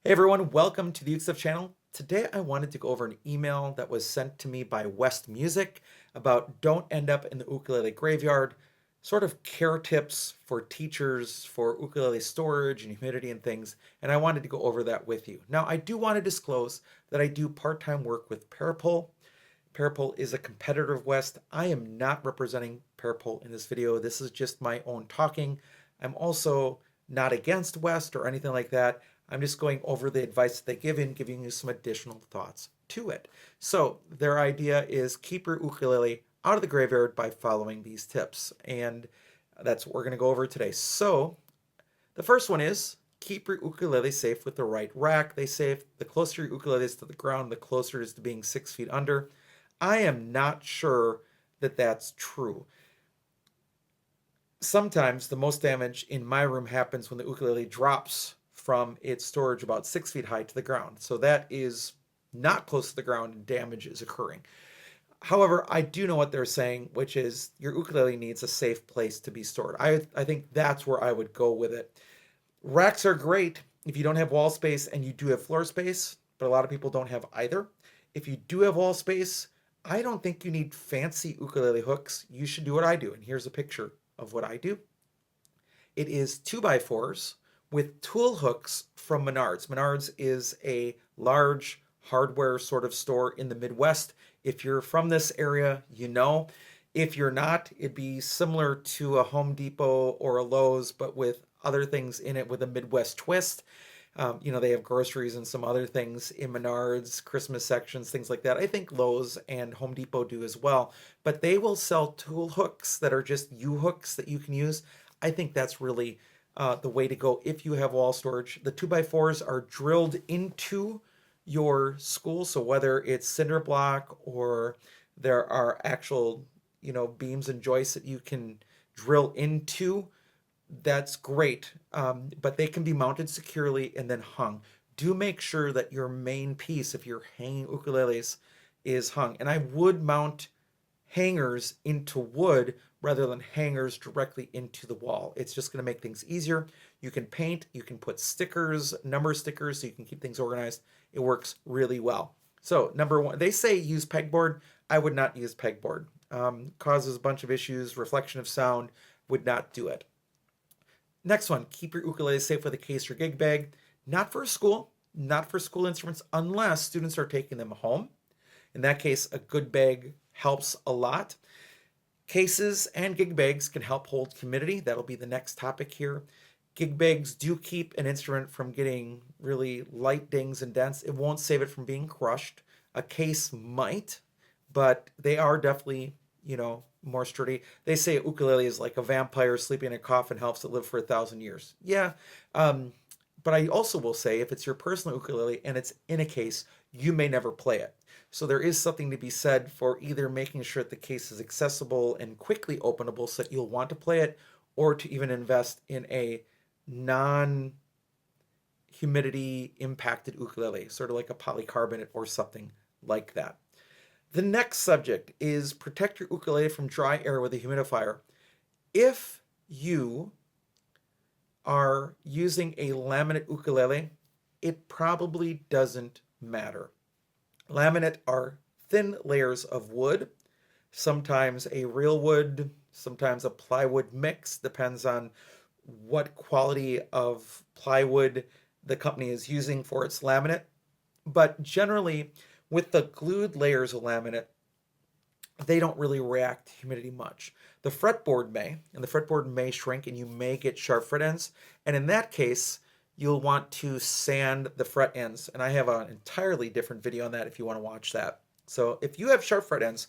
Hey everyone, welcome to the Uke Stuff channel. Today I wanted to go over an email that was sent to me by West Music about don't end up in the ukulele graveyard, sort of care tips for teachers for ukulele storage and humidity and things, and I wanted to go over that with you. Now I do want to disclose that I do part-time work with Parapole. Parapole is a competitor of West. I am not representing Parapole in this video. This is just my own talking. I'm also not against West or anything like that. I'm just going over the advice that they give and giving you some additional thoughts to it. So their idea is keep your ukulele out of the graveyard by following these tips. And that's what we're going to go over today. So the first one is keep your ukulele safe with the right rack. They say the closer your ukulele is to the ground, the closer it is to being 6 feet under. I am not sure that that's true. Sometimes the most damage in my room happens when the ukulele drops from its storage about 6 feet high to the ground. So that is not close to the ground and damage is occurring. However, I do know what they're saying, which is your ukulele needs a safe place to be stored. I think that's where I would go with it. Racks are great if you don't have wall space and you do have floor space, but a lot of people don't have either. If you do have wall space, I don't think you need fancy ukulele hooks. You should do what I do. And here's a picture of what I do. It is 2x4s with tool hooks from Menards. Menards is a large hardware sort of store in the Midwest. If you're from this area, you know. If you're not, it'd be similar to a Home Depot or a Lowe's, but with other things in it with a Midwest twist. They have groceries and some other things in Menards, Christmas sections, things like that. I think Lowe's and Home Depot do as well. But they will sell tool hooks that are just U-hooks that you can use. I think that's really the way to go if you have wall storage. The 2x4s are drilled into your school. So whether it's cinder block or there are actual, beams and joists that you can drill into, that's great. But they can be mounted securely and then hung. Do make sure that your main piece, if you're hanging ukuleles, is hung. And I would mount hangers into wood rather than hangers directly into the wall. It's just going to make things easier. You can paint, you can put stickers, number stickers, so you can keep things organized. It works really well. So number one, they say use pegboard. I would not use pegboard. Causes a bunch of issues, reflection of sound, would not do it. Next one, keep your ukulele safe with a case or gig bag. Not for school, not for school instruments, unless students are taking them home. In that case, a good bag helps a lot. Cases and gig bags can help hold humidity. That'll be the next topic here. Gig bags do keep an instrument from getting really light dings and dents. It won't save it from being crushed. A case might, but they are definitely, more sturdy. They say a ukulele is like a vampire sleeping in a coffin, helps it live for 1,000 years. Yeah, but I also will say if it's your personal ukulele and it's in a case, you may never play it. So there is something to be said for either making sure that the case is accessible and quickly openable so that you'll want to play it, or to even invest in a non-humidity impacted ukulele, sort of like a polycarbonate or something like that. The next subject is protect your ukulele from dry air with a humidifier. If you are using a laminate ukulele, it probably doesn't matter. Laminate are thin layers of wood, sometimes a real wood, sometimes a plywood mix, depends on what quality of plywood the company is using for its laminate. But generally, with the glued layers of laminate, they don't really react to humidity much. The fretboard may, and the fretboard may shrink and you may get sharp fret ends. And in that case, you'll want to sand the fret ends. And I have an entirely different video on that if you want to watch that. So if you have sharp fret ends,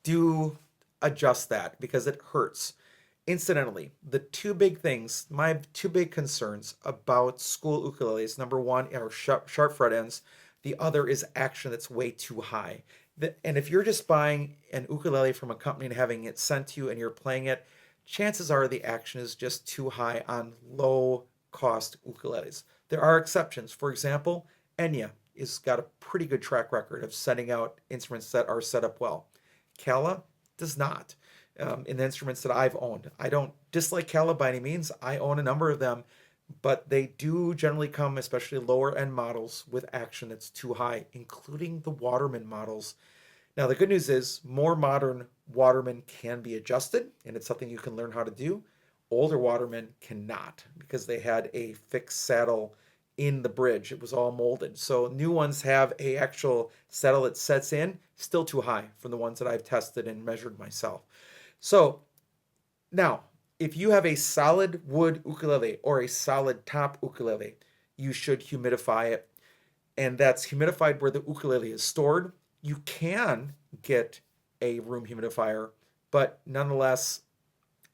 do adjust that because it hurts. Incidentally, the two big things, my two big concerns about school ukuleles, number one are sharp fret ends. The other is action that's way too high. And if you're just buying an ukulele from a company and having it sent to you and you're playing it, chances are the action is just too high on low cost ukuleles. There are exceptions. For example, Enya has got a pretty good track record of sending out instruments that are set up well. Kala does not. In the instruments that I've owned, I don't dislike Kala by any means. I own a number of them. but they do generally come, especially lower end models, with action that's too high, including the Waterman models. Now, the good news is more modern Waterman can be adjusted, and it's something you can learn how to do. Older Waterman cannot because they had a fixed saddle in the bridge. It was all molded. So new ones have a actual saddle that sets in, still too high from the ones that I've tested and measured myself. So now, if you have a solid wood ukulele or a solid top ukulele, you should humidify it, and that's humidified where the ukulele is stored. You can get a room humidifier, but nonetheless,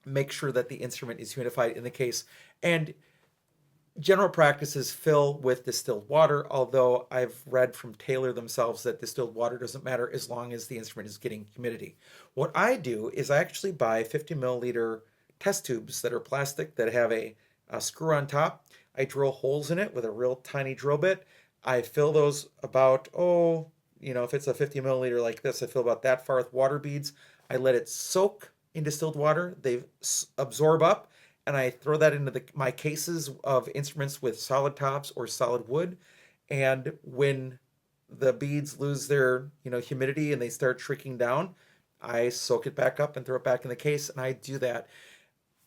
make sure that the instrument is humidified in the case. And general practices fill with distilled water, although I've read from Taylor themselves that distilled water doesn't matter as long as the instrument is getting humidity. What I do is I actually buy 50 milliliter test tubes that are plastic that have a screw on top. I drill holes in it with a real tiny drill bit. I fill those about, if it's a 50 milliliter like this, I fill about that far with water beads. I let it soak in distilled water. They absorb up, and I throw that into my cases of instruments with solid tops or solid wood. And when the beads lose their, humidity and they start shrinking down, I soak it back up and throw it back in the case. And I do that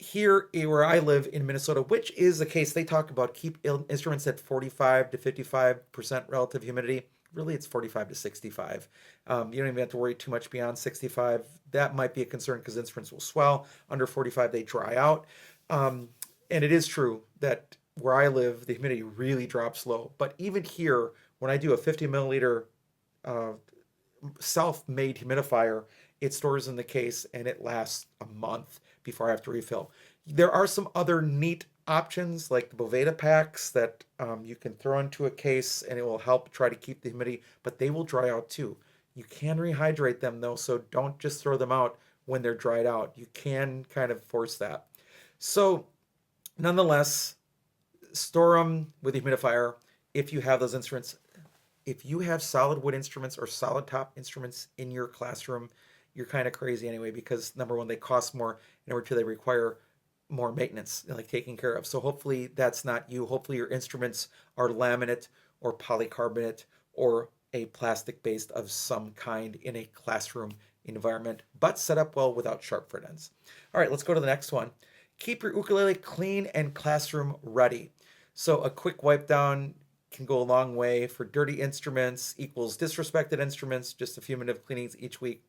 here where I live in Minnesota, which is the case they talk about, keep instruments at 45 to 55% relative humidity. Really, it's 45 to 65. You don't even have to worry too much beyond 65. That might be a concern because instruments will swell. Under 45, they dry out. Um, and it is true that where I live, the humidity really drops low. But even here, when I do a 50 milliliter uh, self-made humidifier, it stores in the case and it lasts a month before I have to refill. There are some other neat options like the Boveda packs that you can throw into a case and it will help try to keep the humidity, but they will dry out too. You can rehydrate them though, so don't just throw them out when they're dried out. You can kind of force that. So, nonetheless, store them with a humidifier if you have those instruments. If you have solid wood instruments or solid top instruments in your classroom, you're kind of crazy anyway because number one, they cost more, and number two, they require more maintenance, like taking care of. So hopefully that's not you. Hopefully your instruments are laminate or polycarbonate or a plastic based of some kind in a classroom environment, but set up well without sharp fret ends. All right, let's go to the next one. Keep your ukulele clean and classroom ready. So a quick wipe down can go a long way. For dirty instruments equals disrespected instruments, just a few minutes of cleanings each week.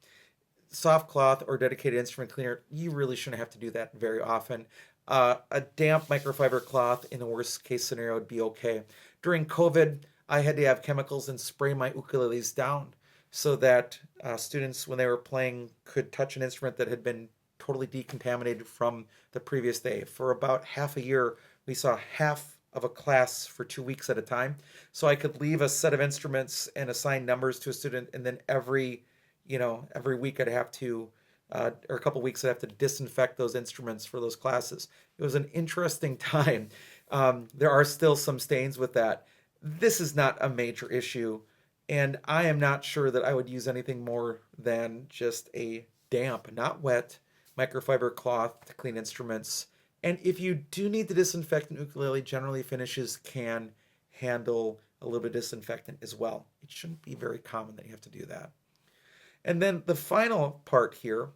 Soft cloth or dedicated instrument cleaner, you really shouldn't have to do that very often. A damp microfiber cloth in the worst case scenario would be okay. During COVID, I had to have chemicals and spray my ukuleles down so that students, when they were playing, could touch an instrument that had been totally decontaminated from the previous day. For about half a year, we saw half of a class for 2 weeks at a time. So I could leave a set of instruments and assign numbers to a student, and then every week I'd have to, or a couple weeks I'd have to disinfect those instruments for those classes. It was an interesting time. There are still some stains with that. This is not a major issue, and I am not sure that I would use anything more than just a damp, not wet, microfiber cloth to clean instruments. And if you do need to disinfect an ukulele, generally finishes can handle a little bit of disinfectant as well. It shouldn't be very common that you have to do that. And then the final part here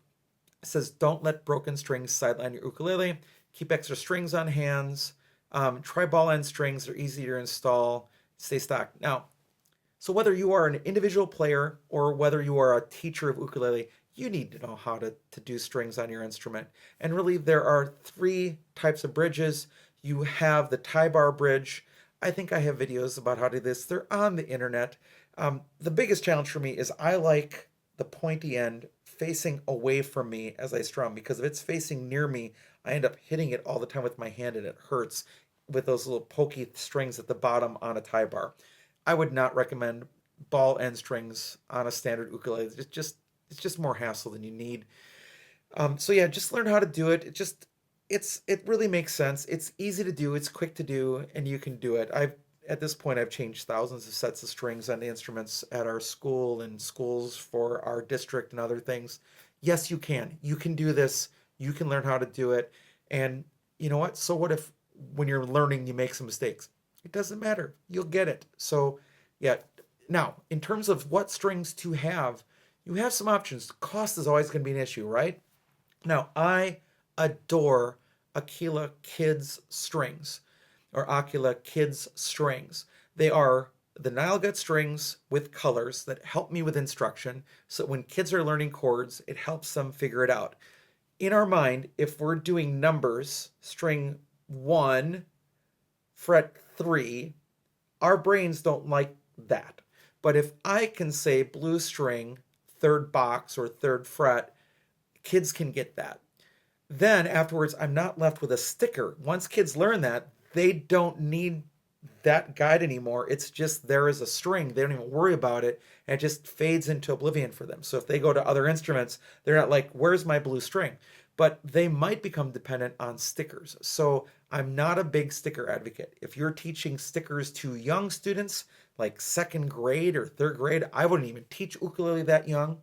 says don't let broken strings sideline your ukulele. Keep extra strings on hands. Try ball end strings, they're easy to install. Stay stocked. Now, so whether you are an individual player or whether you are a teacher of ukulele, you need to know how to do strings on your instrument. And really, there are three types of bridges. You have the tie bar bridge. I think I have videos about how to do this. They're on the internet. The biggest challenge for me is I like the pointy end facing away from me as I strum because if it's facing near me, I end up hitting it all the time with my hand and it hurts with those little pokey strings at the bottom on a tie bar. I would not recommend ball end strings on a standard ukulele. It's just more hassle than you need. So yeah, just learn how to do it. It really makes sense. It's easy to do. It's quick to do, and you can do it. At this point I've changed thousands of sets of strings on the instruments at our school and schools for our district and other things. Yes, you can. You can do this. You can learn how to do it. And you know what? So what if when you're learning, you make some mistakes. It doesn't matter. You'll get it. So, yeah. Now, in terms of what strings to have, you have some options. Cost is always going to be an issue, right? Now, I adore Aquila Kids strings or Aquila Kids strings. They are the Nile gut strings with colors that help me with instruction. So when kids are learning chords, it helps them figure it out. In our mind, if we're doing numbers, string 1, fret 3, our brains don't like that. But if I can say blue string, third box or third fret, kids can get that. Then afterwards, I'm not left with a sticker. Once kids learn that, they don't need that guide anymore. It's just there is a string. They don't even worry about it. And it just fades into oblivion for them. So if they go to other instruments, they're not like, where's my blue string? But they might become dependent on stickers. So I'm not a big sticker advocate. If you're teaching stickers to young students, like second grade or third grade, I wouldn't even teach ukulele that young.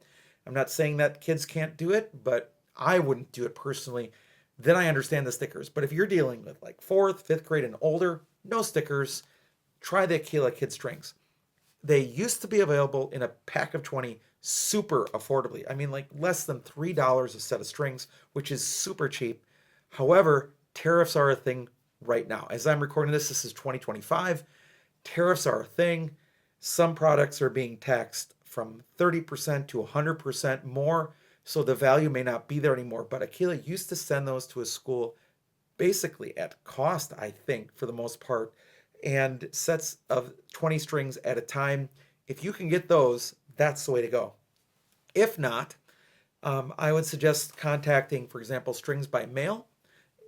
I'm not saying that kids can't do it, but I wouldn't do it personally. Then I understand the stickers. But if you're dealing with like fourth, fifth grade and older, no stickers. Try the Aquila Kid strings. They used to be available in a pack of 20 super affordably. I mean, like less than $3 a set of strings, which is super cheap. However, tariffs are a thing right now. As I'm recording this, this is 2025. Tariffs are a thing. Some products are being taxed from 30% to 100% more, so the value may not be there anymore. But Aquila used to send those to a school basically at cost, I think, for the most part, and sets of 20 strings at a time. If you can get those, that's the way to go. If not, I would suggest contacting, for example, Strings by Mail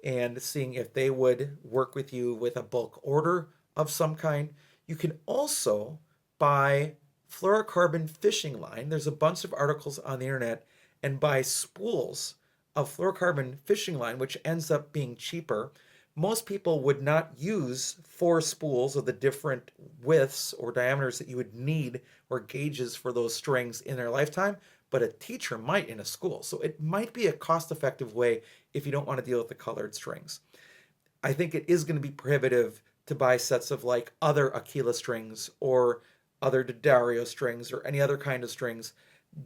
and seeing if they would work with you with a bulk order of some kind. You can also buy fluorocarbon fishing line. There's a bunch of articles on the internet, and buy spools of fluorocarbon fishing line, which ends up being cheaper. Most people would not use 4 spools of the different widths or diameters that you would need or gauges for those strings in their lifetime, but a teacher might in a school. So it might be a cost-effective way if you don't want to deal with the colored strings. I think it is going to be prohibitive to buy sets of like other Aquila strings or other D'Addario strings or any other kind of strings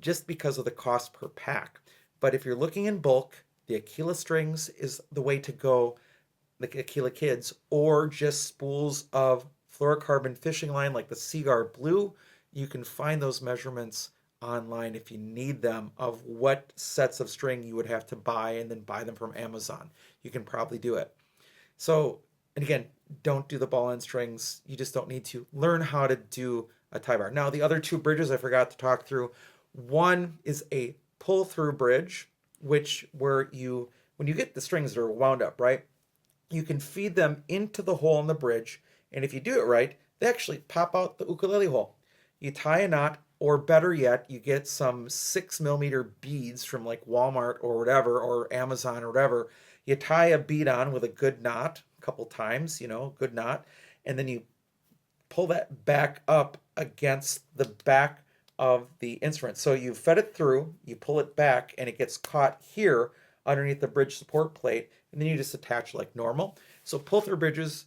just because of the cost per pack. But if you're looking in bulk, the Aquila strings is the way to go, the Aquila Kids, or just spools of fluorocarbon fishing line like the Seaguar Blue. You can find those measurements online if you need them of what sets of string you would have to buy and then buy them from Amazon. You can probably do it. So, and again, don't do the ball end strings. You just don't need to. Learn how to do a tie bar. Now, the other 2 bridges I forgot to talk through. One is a pull through bridge, which where you, when you get the strings that are wound up, right, you can feed them into the hole in the bridge. And if you do it right, they actually pop out the ukulele hole. You tie a knot, or better yet, you get some 6mm beads from like Walmart or whatever, or Amazon or whatever. You tie a bead on with a good knot a couple times, good knot, and then you pull that back up against the back of the instrument. So you fed it through, you pull it back, and it gets caught here underneath the bridge support plate, and then you just attach like normal. So pull through bridges,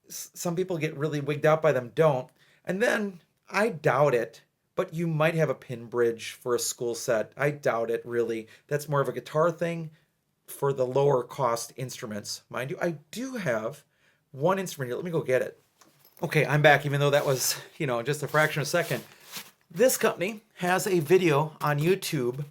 some people get really wigged out by them, don't. And then I doubt it, but you might have a pin bridge for a school set. I doubt it, really. That's more of a guitar thing for the lower cost instruments. Mind you, I do have one instrument here. Let me go get it. Okay, I'm back, even though that was, just a fraction of a second. This company has a video on YouTube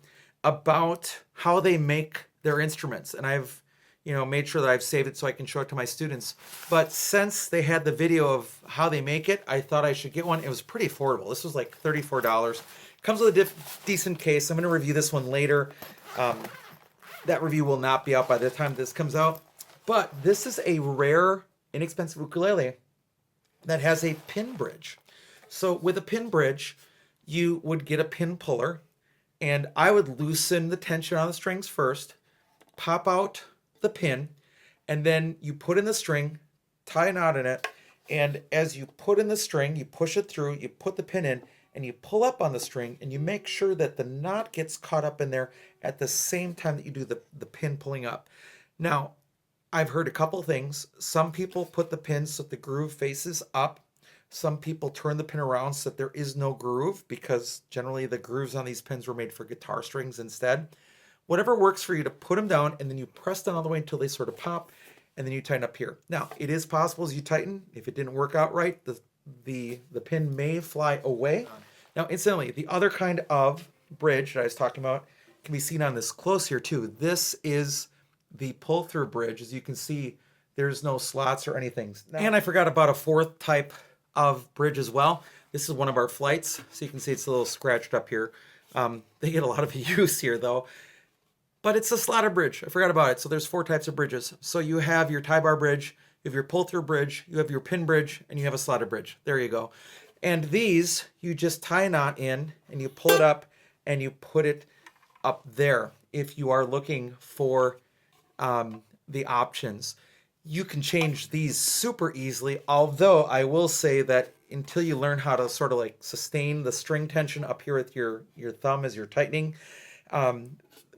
about how they make their instruments, and I've made sure that I've saved it so I can show it to my students. But since they had the video of how they make it, I thought I should get one. It was pretty affordable. This was like $34. Comes with a decent case. I'm going to review this one later. That review will not be out by the time this comes out. But this is a rare, inexpensive ukulele that has a pin bridge. So with a pin bridge, you would get a pin puller, and I would loosen the tension on the strings first, pop out the pin, and then you put in the string, tie a knot in it, and as you put in the string, you push it through, you put the pin in, and you pull up on the string, and you make sure that the knot gets caught up in there at the same time that you do the pin pulling up. Now, I've heard a couple things. Some people put the pins so that the groove faces up. Some people turn the pin around so that there is no groove, because generally the grooves on these pins were made for guitar strings instead. Whatever works for you, to put them down, and then you press down all the way until they sort of pop, and then you tighten up here. Now, it is possible as you tighten, if it didn't work out right, the pin may fly away. Now, incidentally, the other kind of bridge that I was talking about can be seen on this close here too. This is the pull-through bridge. As you can see, there's no slots or anything. And I forgot about a fourth type of bridge as well. This is one of our flights, so you can see it's a little scratched up here. They get a lot of use here though. But it's a slotted bridge. I forgot about it. So there's 4 types of bridges. So you have your tie bar bridge, you have your pull-through bridge, you have your pin bridge, and you have a slotted bridge. There you go. And these, you just tie a knot in, and you pull it up, and you put it up there. If you are looking for the options, you can change these super easily. Although I will say that until you learn how to sort of like sustain the string tension up here with your thumb as you're tightening,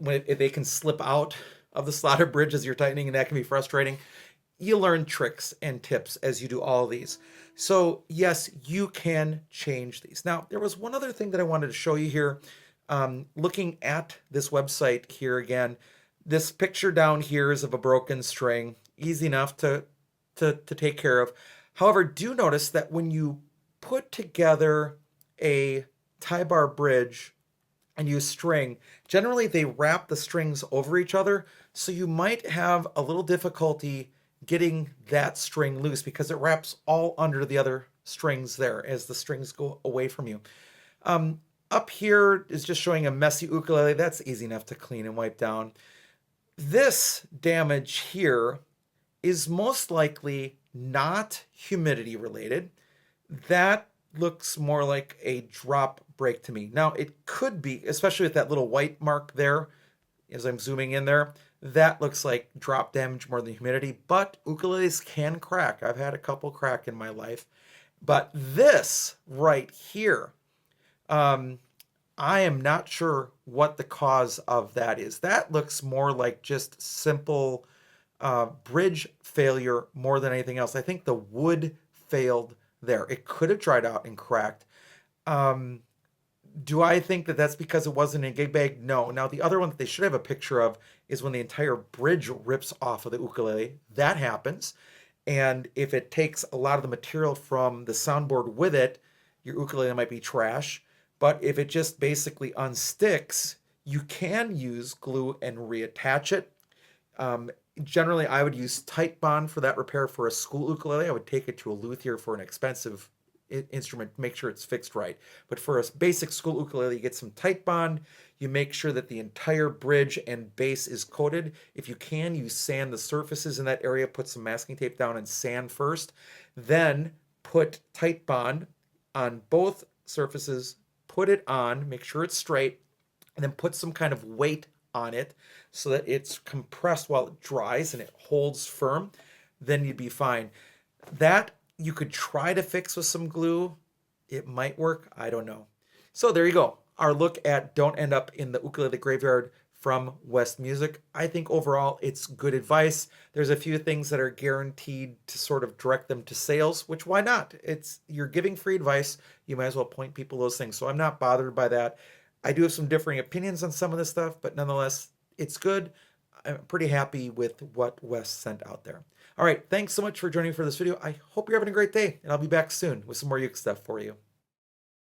they can slip out of the slotted bridge as you're tightening, and that can be frustrating. You learn tricks and tips as you do all of these. So yes, you can change these. Now, there was one other thing that I wanted to show you here. Looking at this website here again, this picture down here is of a broken string, easy enough to take care of. However, do notice that when you put together a tie bar bridge and use string, generally they wrap the strings over each other, so you might have a little difficulty getting that string loose because it wraps all under the other strings there as the strings go away from you. Up here is just showing a messy ukulele. That's easy enough to clean and wipe down. This damage here is most likely not humidity related. That looks more like a drop break to me. Now, it could be, especially with that little white mark there, as I'm zooming in there, that looks like drop damage more than humidity, but ukuleles can crack. I've had a couple crack in my life. But this right here, I am not sure what the cause of that is. That looks more like just simple bridge failure more than anything else. I think the wood failed there. It could have dried out and cracked. Do I think that that's because it wasn't in a gig bag? No. Now, the other one that they should have a picture of is when the entire bridge rips off of the ukulele. That happens. And if it takes a lot of the material from the soundboard with it, your ukulele might be trash. But if it just basically unsticks, you can use glue and reattach it. Generally, I would use Tight Bond for that repair for a school ukulele. I would take it to a luthier for an expensive instrument, make sure it's fixed right. But for a basic school ukulele, you get some Tight Bond. You make sure that the entire bridge and bass is coated. If you can, you sand the surfaces in that area, put some masking tape down and sand first. Then put Tight Bond on both surfaces, put it on, make sure it's straight, and then put some kind of weight on it so that it's compressed while it dries and it holds firm. Then you'd be fine. That you could try to fix with some glue. It might work. I don't know. So there you go. Our look at Don't End Up in the Ukulele Graveyard from West Music. I think overall it's good advice. There's a few things that are guaranteed to sort of direct them to sales, which why not? You're giving free advice. You might as well point people those things. So I'm not bothered by that. I do have some differing opinions on some of this stuff, but nonetheless, it's good. I'm pretty happy with what West sent out there. All right, thanks so much for joining me for this video. I hope you're having a great day, and I'll be back soon with some more uke stuff for you.